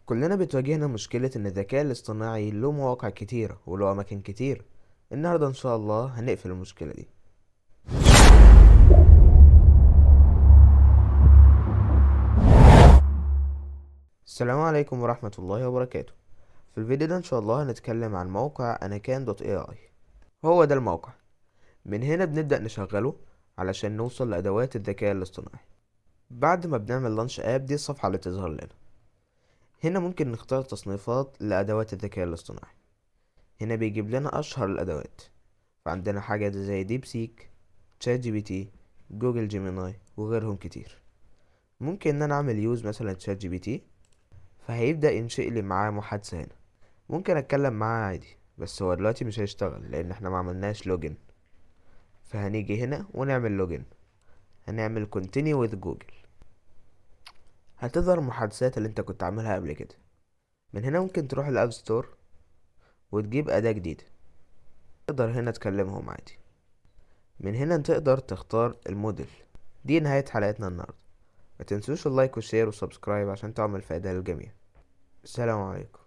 كلنا بتواجهنا مشكلة ان الذكاء الاصطناعي له مواقع كتيرة وله اماكن كتير. النهاردة ان شاء الله هنقفل المشكلة دي. السلام عليكم ورحمة الله وبركاته. في الفيديو ده ان شاء الله هنتكلم عن موقع anakan.ai. هو ده الموقع. من هنا بنبدأ نشغله علشان نوصل لأدوات الذكاء الاصطناعي. بعد ما بنعمل لانش اب، دي الصفحة اللي تظهر لنا. هنا ممكن نختار تصنيفات لأدوات الذكاء الاصطناعي. هنا بيجيب لنا أشهر الأدوات، فعندنا حاجة زي ديب سيك، تشات جي بي تي، جوجل جيميناي وغيرهم كتير. ممكن ان انا اعمل يوز مثلا تشات جي بي تي، فهيبدأ ينشئ لي معاه محادثة هنا. ممكن اتكلم معاه عادي، بس هو دلوقتي مش هيشتغل لان احنا ما عملناش لوجن. فهنيجي هنا ونعمل لوجن. هنعمل continue with جوجل. هتظهر محادثات اللي انت كنت عاملها قبل كده. من هنا ممكن تروح الاب ستور وتجيب اداة جديدة. تقدر هنا تكلمهم عادي. من هنا تقدر تختار الموديل. دي نهاية حلقتنا النهاردة. ما تنسوش اللايك والشير والسبسكرايب عشان تعمل فائدة للجميع. السلام عليكم.